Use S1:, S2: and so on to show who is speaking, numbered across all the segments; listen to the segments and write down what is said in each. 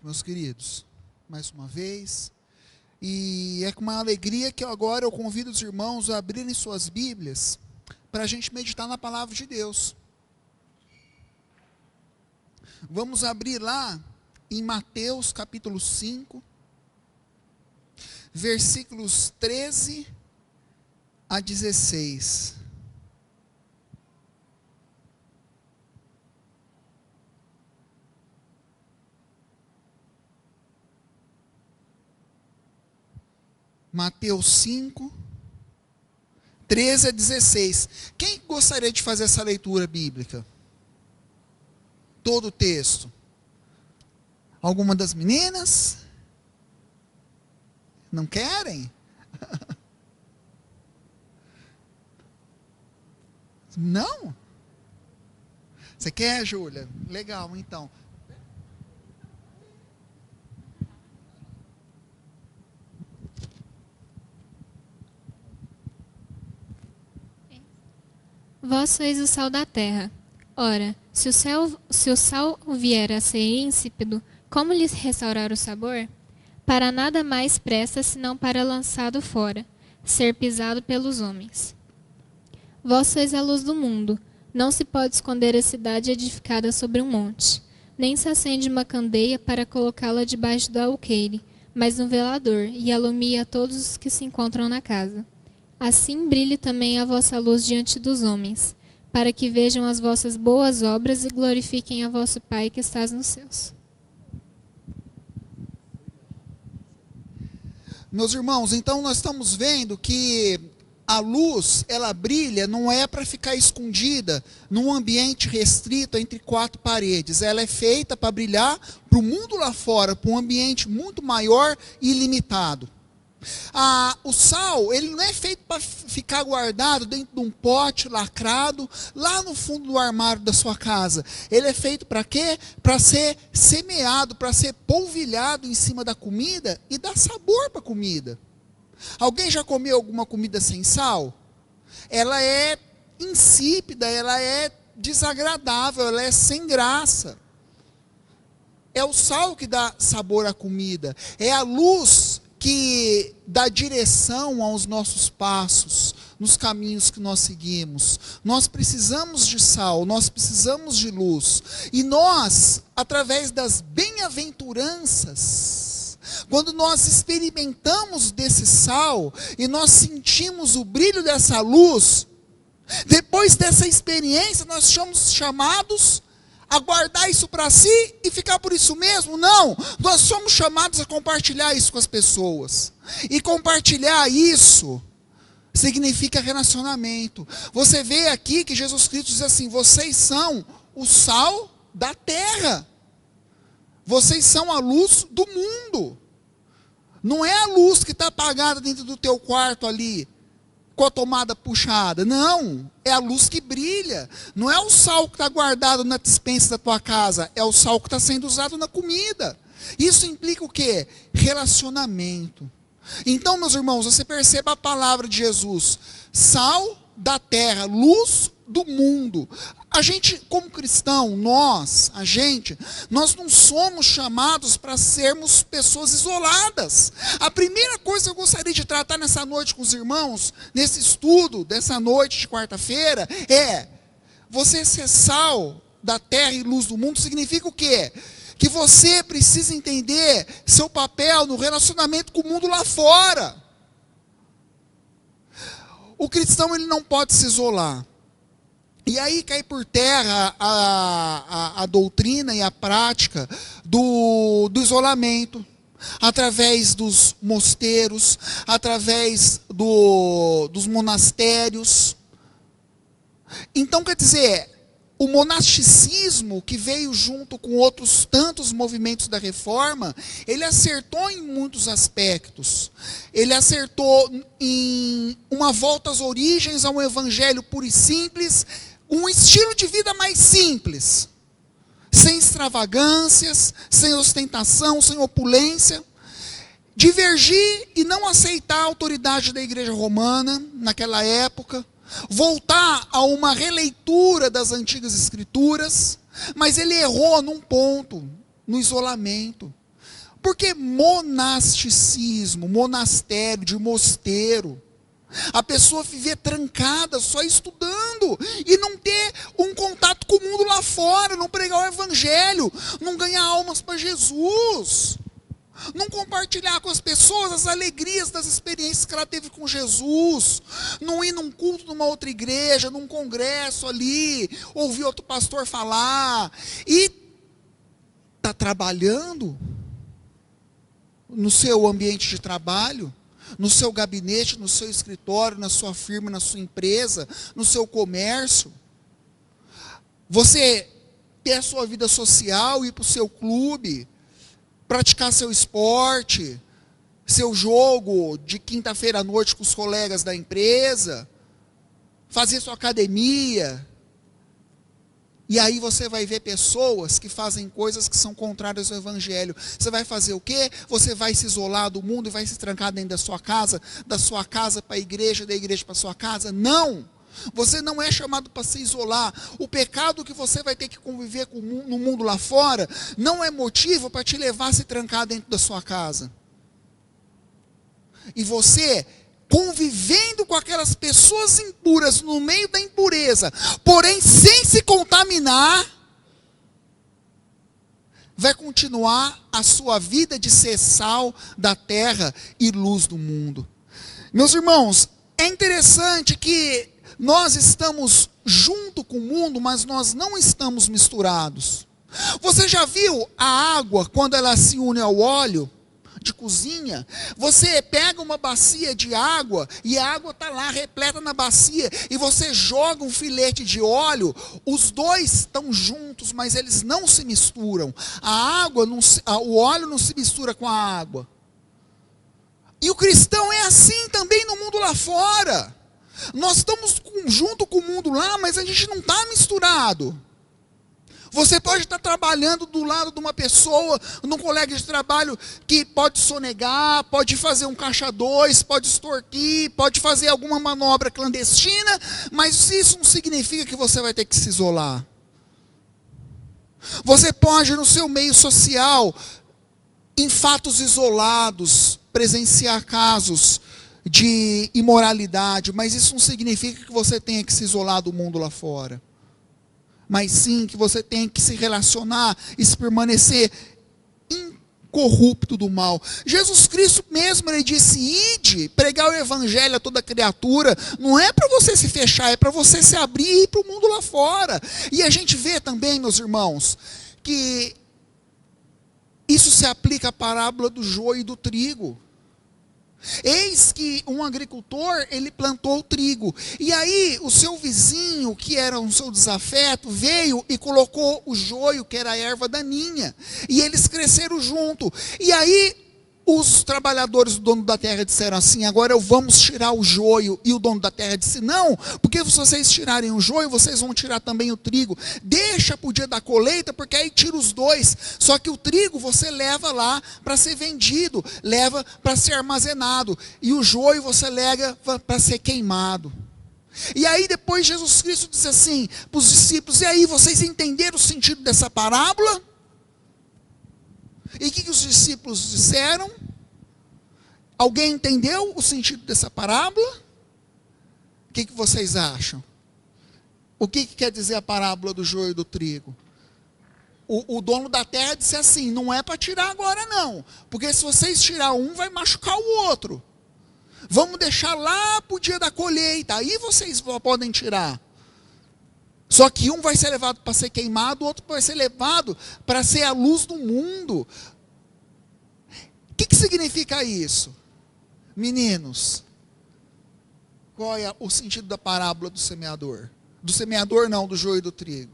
S1: meus queridos, mais uma vez, e é com uma alegria que agora eu convido os irmãos a abrirem suas Bíblias, para a gente meditar na palavra de Deus. Vamos abrir lá, em Mateus capítulo 5, versículos 13 a 16. Mateus 5, 13 a 16. Quem gostaria de fazer essa leitura bíblica? Todo o texto. Alguma das meninas? Não querem? Não? Você quer, Júlia? Legal, então.
S2: Vós sois o sal da terra. Ora, se o sal vier a ser insípido, como lhes restaurar o sabor? Para nada mais presta, senão para lançado fora, ser pisado pelos homens. Vós sois a luz do mundo. Não se pode esconder a cidade edificada sobre um monte. Nem se acende uma candeia para colocá-la debaixo do alqueire, mas no velador, e alumia a todos os que se encontram na casa. Assim brilhe também a vossa luz diante dos homens, para que vejam as vossas boas obras e glorifiquem a vosso Pai que estás nos céus.
S1: Meus irmãos, então nós estamos vendo que a luz, ela brilha, não é para ficar escondida num ambiente restrito entre quatro paredes. Ela é feita para brilhar para o mundo lá fora, para um ambiente muito maior e ilimitado. O sal, ele não é feito para ficar guardado dentro de um pote lacrado, lá no fundo do armário da sua casa. Ele é feito para quê? Para ser semeado, para ser polvilhado em cima da comida e dar sabor para a comida. Alguém já comeu alguma comida sem sal? Ela é insípida, ela é desagradável, ela é sem graça. É o sal que dá sabor à comida, é a luz que dá direção aos nossos passos, nos caminhos que nós seguimos. Nós precisamos de sal, nós precisamos de luz. E nós, através das bem-aventuranças, quando nós experimentamos desse sal, e nós sentimos o brilho dessa luz, depois dessa experiência, nós somos chamados a guardar isso para si e ficar por isso mesmo? Não, nós somos chamados a compartilhar isso com as pessoas, e compartilhar isso significa relacionamento. Você vê aqui que Jesus Cristo diz assim: vocês são o sal da terra, vocês são a luz do mundo. Não é a luz que está apagada dentro do teu quarto ali, com a tomada puxada. Não, é a luz que brilha. Não é o sal que está guardado na despensa da tua casa, é o sal que está sendo usado na comida. Isso implica o quê? Relacionamento. Então, meus irmãos, você perceba a palavra de Jesus: sal da terra, luz do mundo. A gente, como cristão, nós não somos chamados para sermos pessoas isoladas. A primeira coisa que eu gostaria de tratar nessa noite com os irmãos, nesse estudo dessa noite de quarta-feira, é: você ser sal da terra e luz do mundo significa o quê? Que você precisa entender seu papel no relacionamento com o mundo lá fora. O cristão, ele não pode se isolar. E aí cai por terra a doutrina e a prática do isolamento, através dos mosteiros, através dos monastérios. Então, quer dizer, o monasticismo, que veio junto com outros tantos movimentos da reforma, ele acertou em muitos aspectos. Ele acertou em uma volta às origens, a um evangelho puro e simples, um estilo de vida mais simples, sem extravagâncias, sem ostentação, sem opulência. Divergir e não aceitar a autoridade da igreja romana naquela época, voltar a uma releitura das antigas escrituras, mas ele errou num ponto, no isolamento. Por que monasticismo, monastério, de mosteiro? A pessoa viver trancada, só estudando, e não ter um contato com o mundo lá fora, não pregar o evangelho, não ganhar almas para Jesus, não compartilhar com as pessoas as alegrias das experiências que ela teve com Jesus, não ir num culto numa outra igreja, num congresso ali, ouvir outro pastor falar, e está trabalhando no seu ambiente de trabalho, no seu gabinete, no seu escritório, na sua firma, na sua empresa, no seu comércio. Você ter a sua vida social, ir para o seu clube, praticar seu esporte, seu jogo de quinta-feira à noite com os colegas da empresa, fazer sua academia. E aí você vai ver pessoas que fazem coisas que são contrárias ao evangelho. Você vai fazer o quê? Você vai se isolar do mundo e vai se trancar dentro da sua casa para a igreja, da igreja para a sua casa? Não! Você não é chamado para se isolar. O pecado que você vai ter que conviver no mundo lá fora não é motivo para te levar a se trancar dentro da sua casa. E você, convivendo com aquelas pessoas impuras no meio da impureza, porém sem se contaminar, vai continuar a sua vida de ser sal da terra e luz do mundo. Meus irmãos, é interessante que nós estamos junto com o mundo, mas nós não estamos misturados. Você já viu a água quando ela se une ao óleo de cozinha? Você pega uma bacia de água e a água está lá repleta na bacia e você joga um filete de óleo, os dois estão juntos, mas eles não se misturam. O óleo não se mistura com a água. E o cristão é assim também no mundo lá fora. Nós estamos junto com o mundo lá, mas a gente não está misturado. Você pode estar trabalhando do lado de uma pessoa, num colega de trabalho que pode sonegar, pode fazer um caixa dois, pode extorquir, pode fazer alguma manobra clandestina, mas isso não significa que você vai ter que se isolar. Você pode, no seu meio social, em fatos isolados, presenciar casos de imoralidade, mas isso não significa que você tenha que se isolar do mundo lá fora. Mas sim que você tem que se relacionar e se permanecer incorrupto do mal. Jesus Cristo mesmo, ele disse: ide, pregar o evangelho a toda criatura. Não é para você se fechar, é para você se abrir e ir para o mundo lá fora. E a gente vê também, meus irmãos, que isso se aplica à parábola do joio e do trigo. Eis que um agricultor, ele plantou o trigo, e aí o seu vizinho, que era um seu desafeto, veio e colocou o joio, que era a erva daninha, e eles cresceram junto. E aí os trabalhadores do dono da terra disseram assim: agora vamos tirar o joio. E o dono da terra disse: não, porque se vocês tirarem o joio, vocês vão tirar também o trigo. Deixa para o dia da colheita, porque aí tira os dois. Só que o trigo você leva lá para ser vendido, leva para ser armazenado, e o joio você leva para ser queimado. E aí depois Jesus Cristo disse assim para os discípulos: e aí, vocês entenderam o sentido dessa parábola? E o que os discípulos disseram? Alguém entendeu o sentido dessa parábola? O que vocês acham? O que quer dizer a parábola do joio e do trigo? O dono da terra disse assim: não é para tirar agora não, porque se vocês tirar um, vai machucar o outro. Vamos deixar lá para o dia da colheita, aí vocês podem tirar. Só que um vai ser levado para ser queimado, o outro vai ser levado para ser a luz do mundo. O que significa isso? Meninos, qual é o sentido da parábola do semeador? Do semeador não, do joio e do trigo.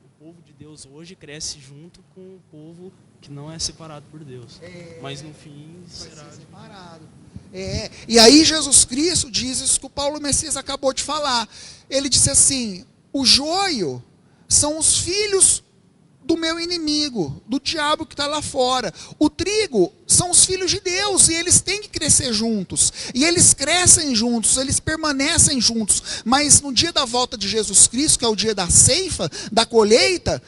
S3: O povo de Deus hoje cresce junto com o povo que não é separado por Deus. Mas no fim será
S1: separado. E aí Jesus Cristo diz isso que o Paulo Messias acabou de falar. Ele disse assim: o joio são os filhos do meu inimigo, do diabo que está lá fora. O trigo são os filhos de Deus, e eles têm que crescer juntos. E eles crescem juntos, eles permanecem juntos. Mas no dia da volta de Jesus Cristo, que é o dia da ceifa, da colheita,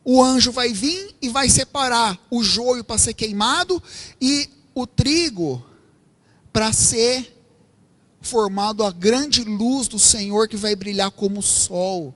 S1: o anjo vai vir e vai separar o joio para ser queimado e o trigo para ser formado a grande luz do Senhor que vai brilhar como o sol.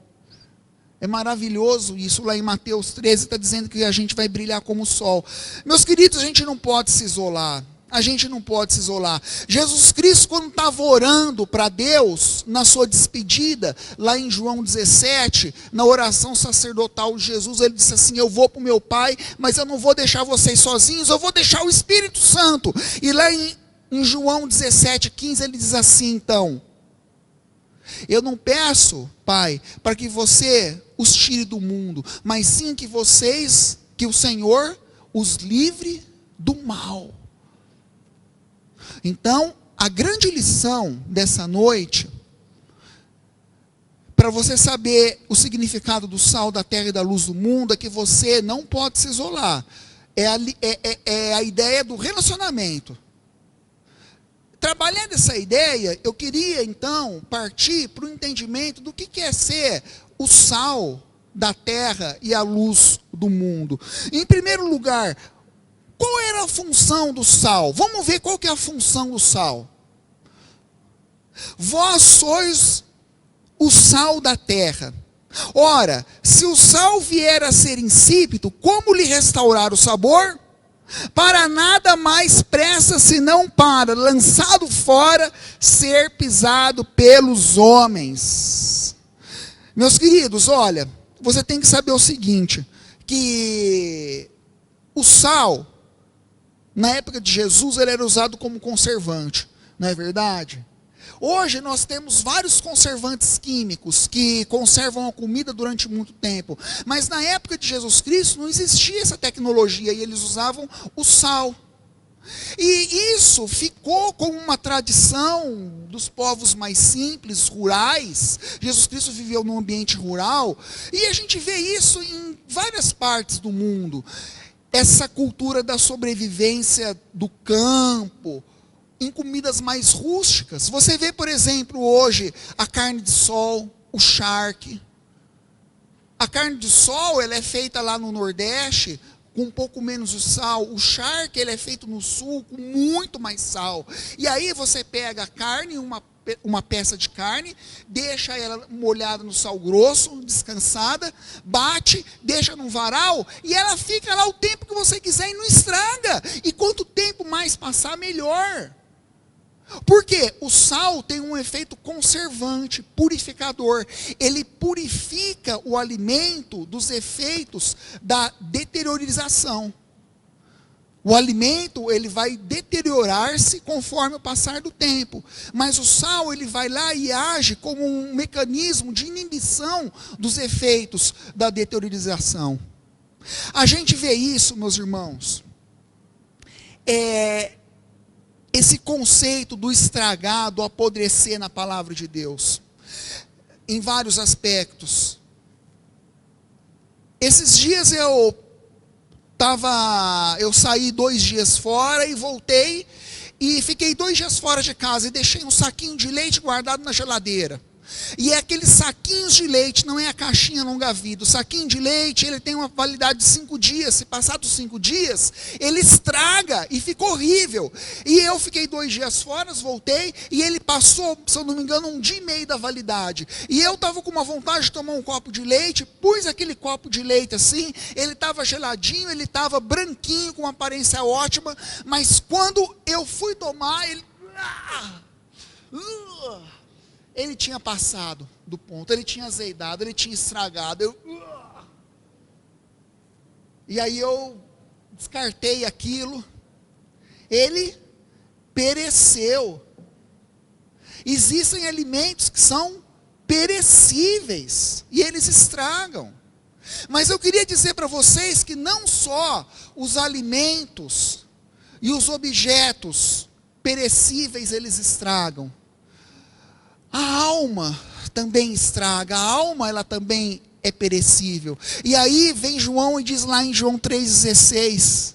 S1: É maravilhoso isso. Lá em Mateus 13 está dizendo que a gente vai brilhar como o sol. Meus queridos, a gente não pode se isolar. A gente não pode se isolar. Jesus Cristo, quando estava orando para Deus, na sua despedida, lá em João 17, na oração sacerdotal de Jesus, ele disse assim: eu vou para o meu Pai, mas eu não vou deixar vocês sozinhos, eu vou deixar o Espírito Santo. E lá em João 17, 15, ele diz assim, então: eu não peço, Pai, para que você os tire do mundo, mas sim que o Senhor os livre do mal. Então, a grande lição dessa noite, para você saber o significado do sal da terra e da luz do mundo, é que você não pode se isolar. É a ideia do relacionamento. Trabalhando essa ideia, eu queria então partir para o entendimento do que é ser o sal da terra e a luz do mundo. Em primeiro lugar, qual era a função do sal? Vamos ver qual que é a função do sal. Vós sois o sal da terra. Ora, se o sal vier a ser insípido, como lhe restaurar o sabor? Para nada mais presta senão para, lançado fora, ser pisado pelos homens. Meus queridos, olha, você tem que saber o seguinte, que o sal, na época de Jesus, ele era usado como conservante, não é verdade? Hoje nós temos vários conservantes químicos que conservam a comida durante muito tempo. Mas na época de Jesus Cristo não existia essa tecnologia e eles usavam o sal. E isso ficou como uma tradição dos povos mais simples, rurais. Jesus Cristo viveu num ambiente rural. E a gente vê isso em várias partes do mundo. Essa cultura da sobrevivência do campo, em comidas mais rústicas. Você vê, por exemplo, hoje, a carne de sol, o charque. A carne de sol, ela é feita lá no Nordeste, com um pouco menos de sal. O charque, ele é feito no Sul, com muito mais sal. E aí você pega a carne, uma peça de carne, deixa ela molhada no sal grosso, descansada, bate, deixa num varal, e ela fica lá o tempo que você quiser e não estraga. E quanto tempo mais passar, melhor. Porque o sal tem um efeito conservante, purificador. Ele purifica o alimento dos efeitos da deteriorização. O alimento, ele vai deteriorar-se conforme o passar do tempo. Mas o sal, ele vai lá e age como um mecanismo de inibição dos efeitos da deteriorização. A gente vê isso, meus irmãos. Esse conceito do estragar, do apodrecer na palavra de Deus, em vários aspectos. Esses dias eu saí 2 dias fora e voltei, e fiquei 2 dias fora de casa, e deixei um saquinho de leite guardado na geladeira. E é aqueles saquinhos de leite, não é a caixinha longa vida. O saquinho de leite, ele tem uma validade de 5 dias. Se passar dos 5 dias, ele estraga e fica horrível. E eu fiquei 2 dias fora, voltei, e ele passou, se eu não me engano, 1 dia e meio da validade. E eu estava com uma vontade de tomar um copo de leite, pus aquele copo de leite assim, ele estava geladinho, ele estava branquinho, com uma aparência ótima, mas quando eu fui tomar, ele tinha passado do ponto, ele tinha azeitado, ele tinha estragado. E aí eu descartei aquilo. Ele pereceu. Existem alimentos que são perecíveis e eles estragam. Mas eu queria dizer para vocês que não só os alimentos e os objetos perecíveis eles estragam. A alma também estraga, a alma ela também é perecível. E aí vem João e diz lá em João 3,16.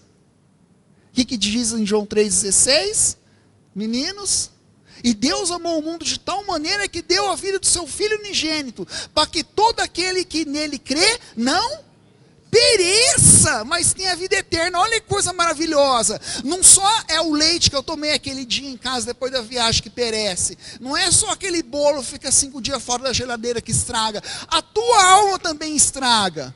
S1: O que diz em João 3,16? Meninos, e Deus amou o mundo de tal maneira que deu a vida do seu Filho unigênito, para que todo aquele que nele crê, não pereça, mas tenha vida eterna. Olha que coisa maravilhosa. Não só é o leite que eu tomei aquele dia em casa depois da viagem que perece. Não é só aquele bolo que fica 5 dias fora da geladeira que estraga. A tua alma também estraga.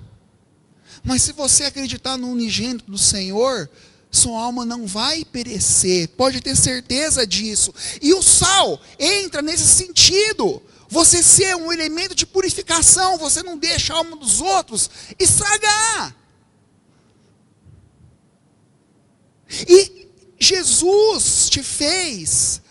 S1: Mas se você acreditar no unigênito do Senhor, sua alma não vai perecer. Pode ter certeza disso. E o sal entra nesse sentido. Você ser um elemento de purificação, você não deixa a alma dos outros estragar. E Jesus te fez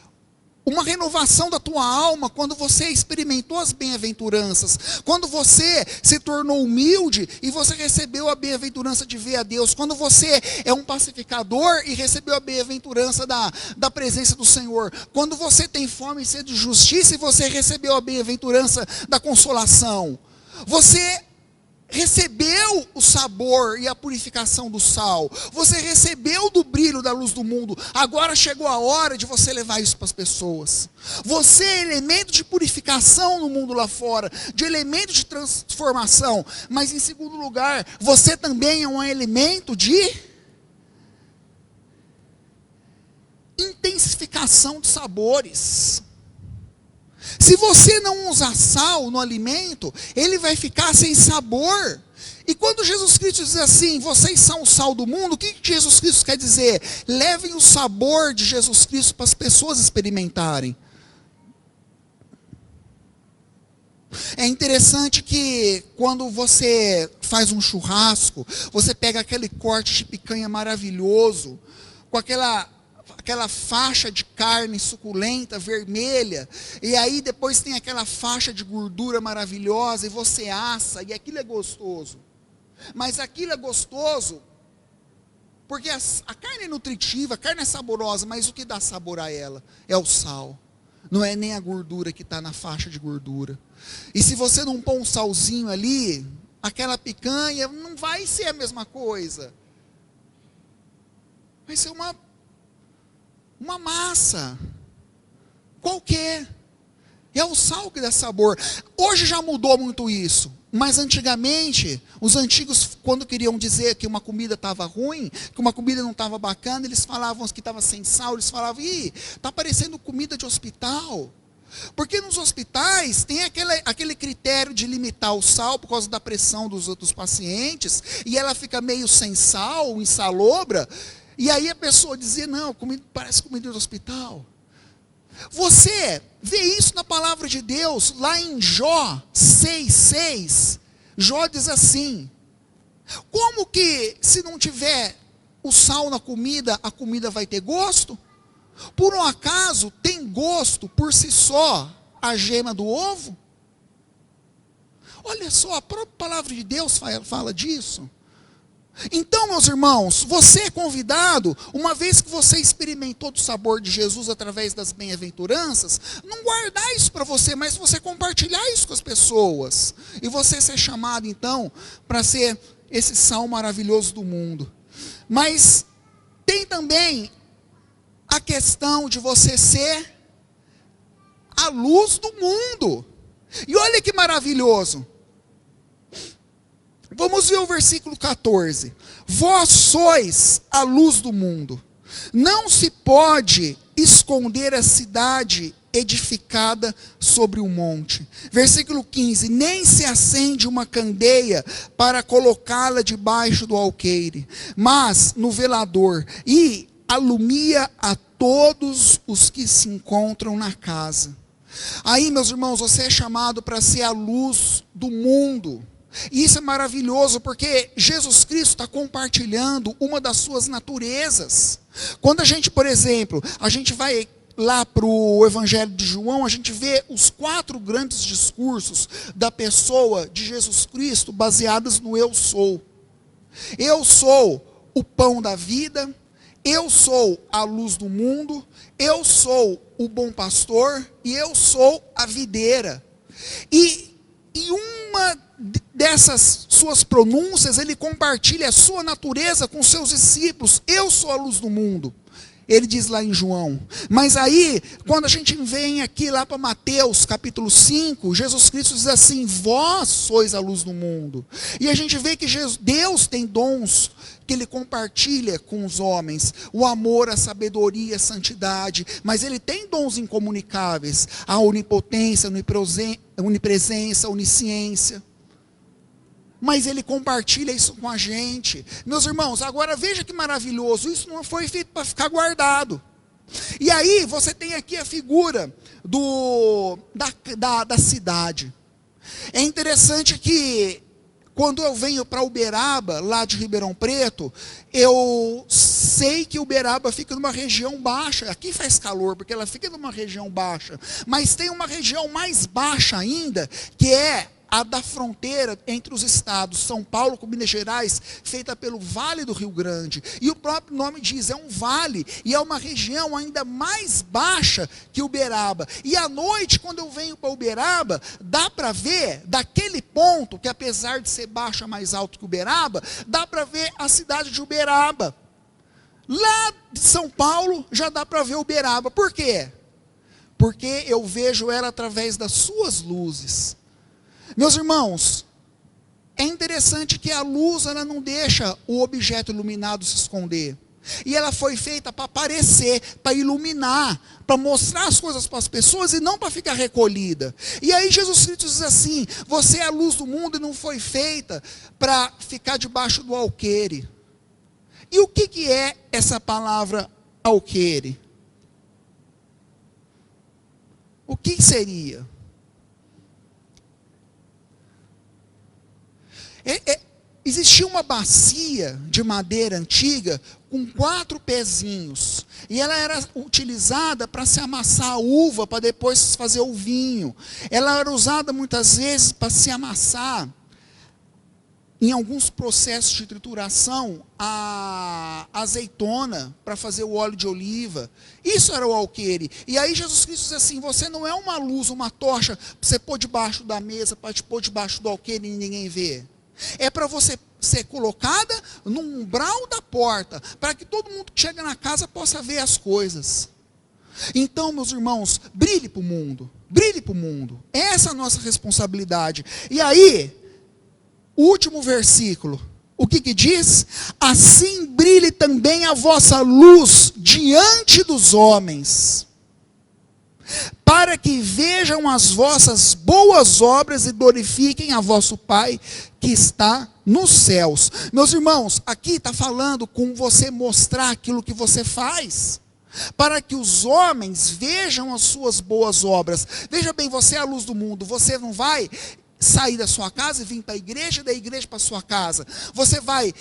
S1: uma renovação da tua alma quando você experimentou as bem-aventuranças, quando você se tornou humilde e você recebeu a bem-aventurança de ver a Deus, quando você é um pacificador e recebeu a bem-aventurança da presença do Senhor, quando você tem fome e sede de justiça e você recebeu a bem-aventurança da consolação, você recebeu o sabor e a purificação do sal, você recebeu do brilho da luz do mundo. Agora chegou a hora de você levar isso para as pessoas. Você é elemento de purificação no mundo lá fora, de elemento de transformação, mas em segundo lugar, você também é um elemento de intensificação de sabores. Se você não usar sal no alimento, ele vai ficar sem sabor. E quando Jesus Cristo diz assim, vocês são o sal do mundo, o que Jesus Cristo quer dizer? Levem o sabor de Jesus Cristo para as pessoas experimentarem. É interessante que quando você faz um churrasco, você pega aquele corte de picanha maravilhoso, com aquela faixa de carne suculenta, vermelha, e aí depois tem aquela faixa de gordura maravilhosa, e você assa, e aquilo é gostoso. Mas aquilo é gostoso, porque a carne é nutritiva, a carne é saborosa, mas o que dá sabor a ela é o sal. Não é nem a gordura que está na faixa de gordura. E se você não pôr um salzinho ali, aquela picanha não vai ser a mesma coisa. Vai ser uma massa qualquer. É o sal que dá sabor. Hoje já mudou muito isso, mas antigamente, os antigos, quando queriam dizer que uma comida estava ruim, que uma comida não estava bacana, eles falavam que estava sem sal, eles falavam, está parecendo comida de hospital. Porque nos hospitais tem aquele critério de limitar o sal por causa da pressão dos outros pacientes, e ela fica meio sem sal, insalobra. E aí a pessoa dizia, não, parece comida de hospital. Você vê isso na palavra de Deus, lá em Jó 6,6. Jó diz assim, como que se não tiver o sal na comida, a comida vai ter gosto? Por um acaso tem gosto por si só a gema do ovo? Olha só, a própria palavra de Deus fala disso. Então, meus irmãos, você é convidado, uma vez que você experimentou do sabor de Jesus através das bem-aventuranças, não guardar isso para você, mas você compartilhar isso com as pessoas. E você ser chamado, então, para ser esse sal maravilhoso do mundo. Mas tem também a questão de você ser a luz do mundo. E olha que maravilhoso. Vamos ver o versículo 14. Vós sois a luz do mundo. Não se pode esconder a cidade edificada sobre um monte. Versículo 15. Nem se acende uma candeia para colocá-la debaixo do alqueire, mas no velador, e alumia a todos os que se encontram na casa. Aí, meus irmãos, você é chamado para ser a luz do mundo. E isso é maravilhoso, porque Jesus Cristo está compartilhando uma das suas naturezas. Quando a gente, por exemplo, a gente vai lá para o Evangelho de João, a gente vê os 4 grandes discursos da pessoa de Jesus Cristo, baseados no eu sou. Eu sou o pão da vida, eu sou a luz do mundo, eu sou o bom pastor e eu sou a videira. E uma dessas suas pronúncias, ele compartilha a sua natureza com seus discípulos. Eu sou a luz do mundo. Ele diz lá em João. Mas aí, quando a gente vem aqui lá para Mateus, capítulo 5, Jesus Cristo diz assim: vós sois a luz do mundo. E a gente vê que Deus tem dons que Ele compartilha com os homens. O amor, a sabedoria, a santidade. Mas Ele tem dons incomunicáveis. A onipotência, a onipresença, a onisciência. Mas Ele compartilha isso com a gente. Meus irmãos, agora veja que maravilhoso. Isso não foi feito para ficar guardado. E aí você tem aqui a figura da cidade. É interessante que quando eu venho para Uberaba, lá de Ribeirão Preto, eu sei que Uberaba fica numa região baixa. Aqui faz calor, porque ela fica numa região baixa. Mas tem uma região mais baixa ainda, que é a da fronteira entre os estados São Paulo com Minas Gerais, feita pelo Vale do Rio Grande. E o próprio nome diz, é um vale, e é uma região ainda mais baixa que Uberaba. E à noite, quando eu venho para Uberaba, dá para ver, daquele ponto, que apesar de ser baixo, é mais alto que Uberaba, dá para ver a cidade de Uberaba. Lá de São Paulo, já dá para ver Uberaba. Por quê? Porque eu vejo ela através das suas luzes. Meus irmãos, é interessante que a luz, ela não deixa o objeto iluminado se esconder. E ela foi feita para aparecer, para iluminar, para mostrar as coisas para as pessoas e não para ficar recolhida. E aí Jesus Cristo diz assim: você é a luz do mundo e não foi feita para ficar debaixo do alqueire. E o que é essa palavra alqueire? O que seria? Existia uma bacia de madeira antiga com 4 pezinhos. E ela era utilizada para se amassar a uva, para depois fazer o vinho. Ela era usada muitas vezes para se amassar, em alguns processos de trituração, a azeitona, para fazer o óleo de oliva. Isso era o alqueire. E aí Jesus Cristo diz assim: você não é uma luz, uma tocha, para você pôr debaixo da mesa, para te pôr debaixo do alqueire e ninguém vê. É para você ser colocada no umbral da porta, para que todo mundo que chega na casa possa ver as coisas. Então, meus irmãos, brilhe para o mundo. Brilhe para o mundo. Essa é a nossa responsabilidade. E aí, o último versículo, o que diz? Assim brilhe também a vossa luz diante dos homens, para que vejam as vossas boas obras e glorifiquem a vosso Pai que está nos céus. Meus irmãos, aqui está falando com você mostrar aquilo que você faz, para que os homens vejam as suas boas obras. Veja bem, você é a luz do mundo, você não vai sair da sua casa e vir para a igreja, e da igreja para a sua casa. Você vai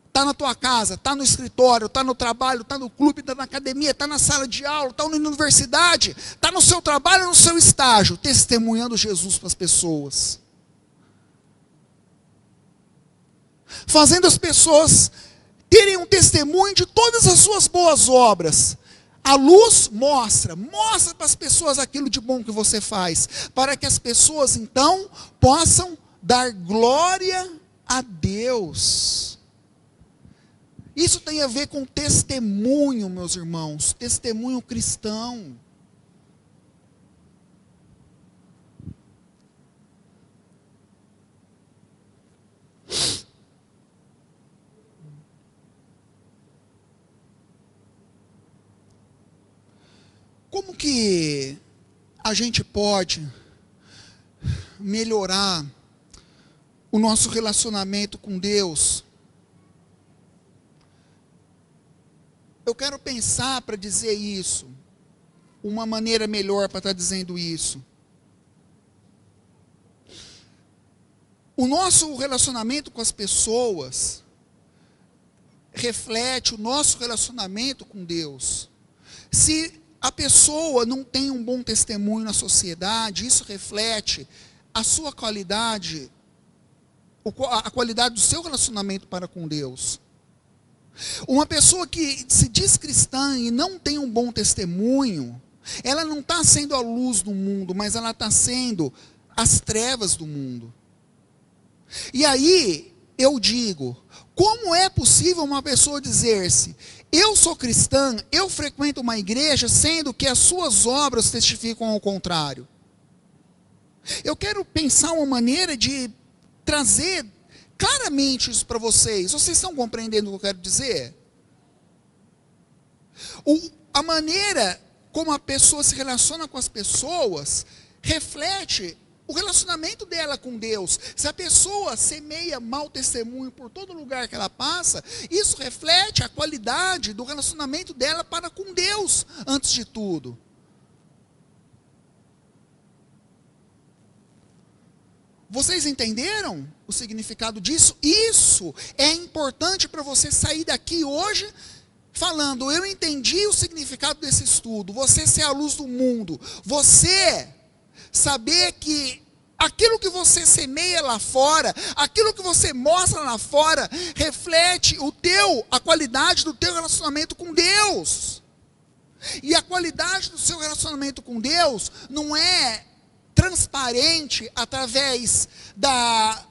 S1: está na tua casa, está no escritório, está no trabalho, está no clube, está na academia, está na sala de aula, está na universidade, está no seu trabalho, no seu estágio, testemunhando Jesus para as pessoas. Fazendo as pessoas terem um testemunho de todas as suas boas obras. A luz mostra para as pessoas aquilo de bom que você faz, para que as pessoas então possam dar glória a Deus. Isso tem a ver com testemunho, meus irmãos, testemunho cristão. Como que a gente pode melhorar o nosso relacionamento com Deus? Eu quero pensar para dizer isso, uma maneira melhor para estar dizendo isso. O nosso relacionamento com as pessoas reflete o nosso relacionamento com Deus. Se a pessoa não tem um bom testemunho na sociedade, isso reflete a sua qualidade, a qualidade do seu relacionamento para com Deus. Uma pessoa que se diz cristã e não tem um bom testemunho, ela não está sendo a luz do mundo, mas ela está sendo as trevas do mundo. E aí, eu digo, Como é possível uma pessoa dizer-se, eu sou cristã, eu frequento uma igreja, sendo que as suas obras testificam ao contrário? Eu quero pensar uma maneira de trazer claramente isso para vocês. Vocês estão compreendendo o que eu quero dizer? A maneira como a pessoa se relaciona com as pessoas reflete o relacionamento dela com Deus. Se a pessoa semeia mau testemunho por todo lugar que ela passa, isso reflete a qualidade do relacionamento dela para com Deus, antes de tudo. Vocês entenderam o significado disso? Isso é importante para você sair daqui hoje falando, eu entendi o significado desse estudo. Você ser a luz do mundo. Você saber que aquilo que você semeia lá fora, aquilo que você mostra lá fora, reflete a qualidade do teu relacionamento com Deus. E a qualidade do seu relacionamento com Deus não é transparente através da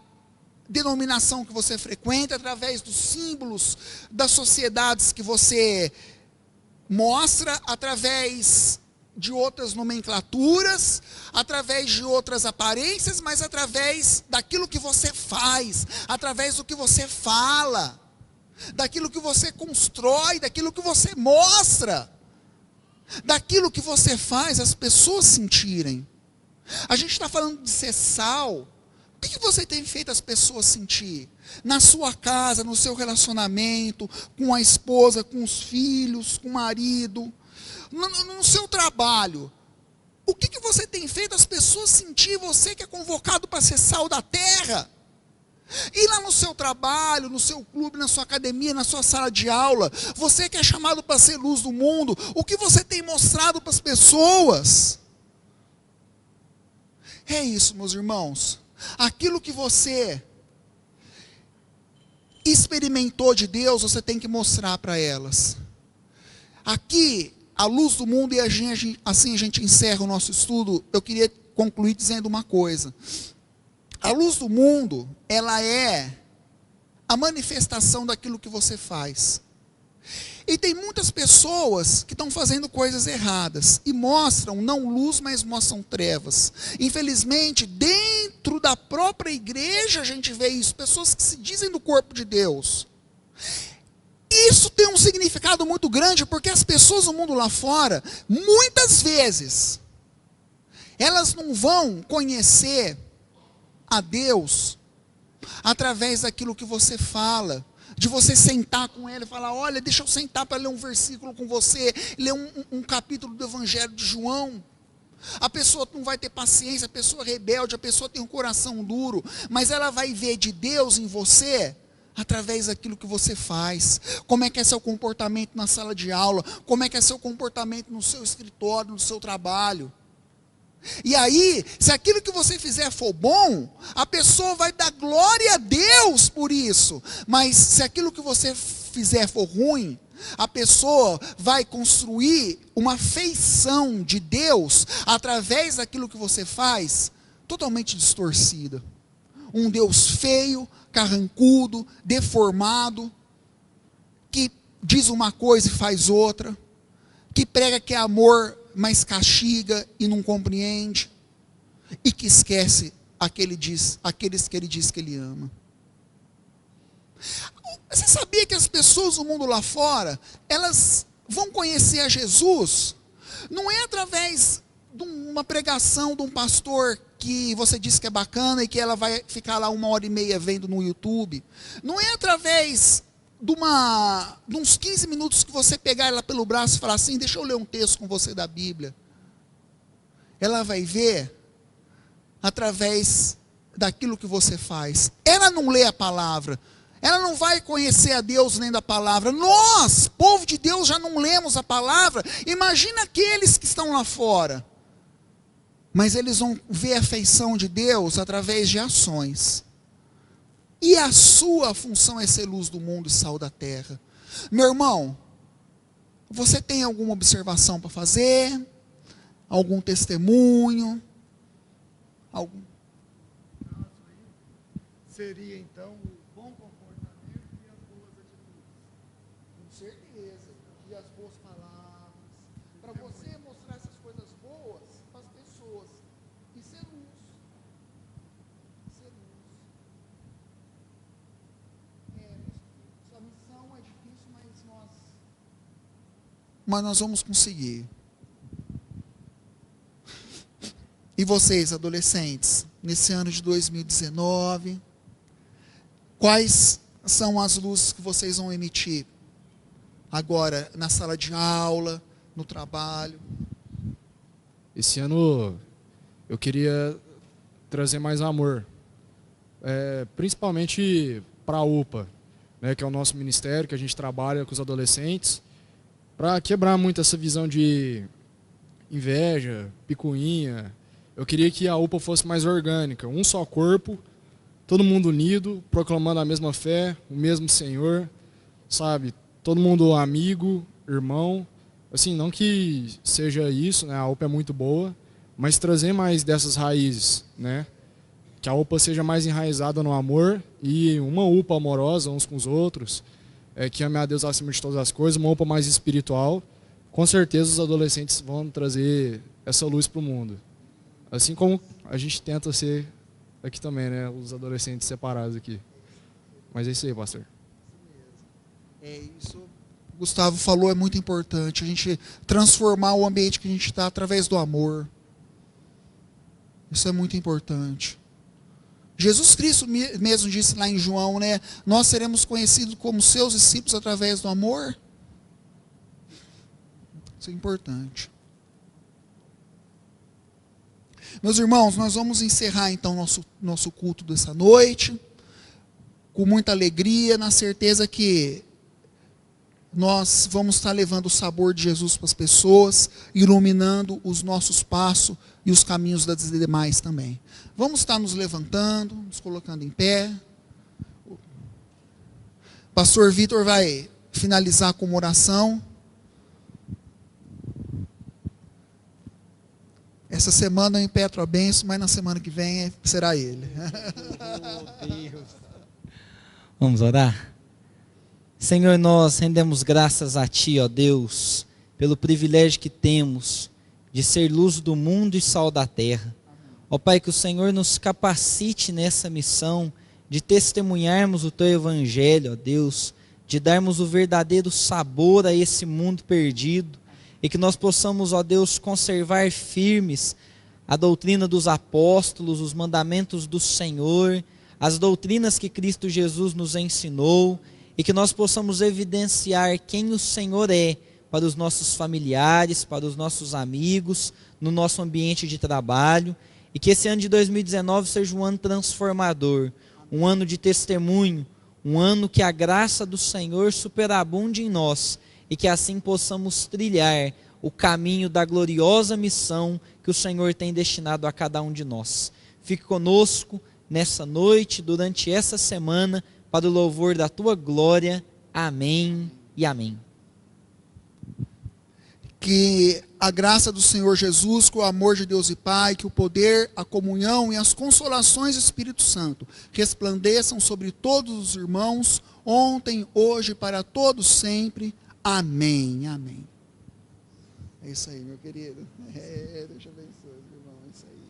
S1: denominação que você frequenta, através dos símbolos das sociedades que você mostra, através de outras nomenclaturas, através de outras aparências, mas através daquilo que você faz, através do que você fala, daquilo que você constrói, daquilo que você mostra, daquilo que você faz as pessoas sentirem. A gente está falando de ser sal. O que você tem feito as pessoas sentir? Na sua casa, no seu relacionamento, com a esposa, com os filhos, com o marido, no seu trabalho. O que você tem feito as pessoas sentir? Você que é convocado para ser sal da terra. E lá no seu trabalho, no seu clube, na sua academia, na sua sala de aula, você que é chamado para ser luz do mundo, o que você tem mostrado para as pessoas? É isso, meus irmãos. Aquilo que você experimentou de Deus, você tem que mostrar para elas. Aqui, a luz do mundo, e assim a gente encerra o nosso estudo. Eu queria concluir dizendo uma coisa. A luz do mundo, ela é a manifestação daquilo que você faz. E tem muitas pessoas que estão fazendo coisas erradas e mostram não luz, mas mostram trevas. Infelizmente, dentro da própria igreja a gente vê isso, pessoas que se dizem do corpo de Deus. Isso tem um significado muito grande, porque as pessoas do mundo lá fora, muitas vezes, elas não vão conhecer a Deus através daquilo que você fala, de você sentar com ela e falar, olha, deixa eu sentar para ler um versículo com você, ler um capítulo do Evangelho de João. A pessoa não vai ter paciência, a pessoa é rebelde, a pessoa tem um coração duro, mas ela vai ver de Deus em você através daquilo que você faz. Como é que é seu comportamento na sala de aula, como é que é seu comportamento no seu escritório, no seu trabalho. E aí, se aquilo que você fizer for bom, a pessoa vai dar glória a Deus por isso. Mas se aquilo que você fizer for ruim, a pessoa vai construir uma feição de Deus através daquilo que você faz, totalmente distorcida. Um Deus feio, carrancudo, deformado, que diz uma coisa e faz outra, que prega que é amor, mas castiga e não compreende, e que esquece aqueles que ele diz que ele ama. Você sabia que as pessoas do mundo lá fora, elas vão conhecer a Jesus, não é através de uma pregação de um pastor que você disse que é bacana e que ela vai ficar lá 1h30 vendo no YouTube, não é através de uns 15 minutos que você pegar ela pelo braço e falar assim, deixa eu ler um texto com você da Bíblia. Ela vai ver através daquilo que você faz. Ela não lê a palavra, ela não vai conhecer a Deus lendo a palavra. Nós, povo de Deus, já não lemos a palavra. Imagina aqueles que estão lá fora. Mas eles vão ver a feição de Deus através de ações. E a sua função é ser luz do mundo e sal da terra. Meu irmão, você tem alguma observação para fazer? Algum testemunho?
S4: Seria então o bom comportamento e a
S1: mas nós vamos conseguir. E vocês, adolescentes, nesse ano de 2019, quais são as luzes que vocês vão emitir agora na sala de aula, no trabalho?
S4: Esse ano eu queria trazer mais amor, principalmente para a UPA, né, que é o nosso ministério, que a gente trabalha com os adolescentes, para quebrar muito essa visão de inveja, picuinha. Eu queria que a UPA fosse mais orgânica, um só corpo, todo mundo unido, proclamando a mesma fé, o mesmo Senhor, sabe? Todo mundo amigo, irmão. Assim, não que seja isso, né? A UPA é muito boa, mas trazer mais dessas raízes, né? Que a UPA seja mais enraizada no amor e uma UPA amorosa uns com os outros, que ame a Deus acima de todas as coisas, uma UPA mais espiritual. Com certeza os adolescentes vão trazer essa luz para o mundo. Assim como a gente tenta ser aqui também, né? Os adolescentes separados aqui. Mas é isso aí, pastor.
S1: É isso. O Gustavo falou, é muito importante. A gente transformar o ambiente que a gente está através do amor. Isso é muito importante. Jesus Cristo mesmo disse lá em João, né? Nós seremos conhecidos como seus discípulos através do amor. Isso é importante. Meus irmãos, nós vamos encerrar então nosso culto dessa noite, com muita alegria, na certeza que nós vamos estar levando o sabor de Jesus para as pessoas, iluminando os nossos passos e os caminhos das demais também. Vamos estar nos levantando, nos colocando em pé. O pastor Vitor vai finalizar com uma oração. Essa semana eu impetro a bênção, mas na semana que vem será ele.
S5: Oh, Deus. Vamos orar? Senhor, nós rendemos graças a Ti, ó Deus, pelo privilégio que temos de ser luz do mundo e sal da terra. Ó Pai, que o Senhor nos capacite nessa missão de testemunharmos o Teu Evangelho, ó Deus, de darmos o verdadeiro sabor a esse mundo perdido, e que nós possamos, ó Deus, conservar firmes a doutrina dos apóstolos, os mandamentos do Senhor, as doutrinas que Cristo Jesus nos ensinou, e que nós possamos evidenciar quem o Senhor é para os nossos familiares, para os nossos amigos, no nosso ambiente de trabalho, e que esse ano de 2019 seja um ano transformador, um ano de testemunho, um ano que a graça do Senhor superabunde em nós, e que assim possamos trilhar o caminho da gloriosa missão que o Senhor tem destinado a cada um de nós. Fique conosco nessa noite, durante essa semana, para o louvor da Tua glória. Amém e amém.
S1: Que a graça do Senhor Jesus, que o amor de Deus e Pai, que o poder, a comunhão e as consolações do Espírito Santo resplandeçam sobre todos os irmãos, ontem, hoje e para todos sempre. Amém, amém. É isso aí, meu querido. Deus te abençoe, irmão. É isso aí.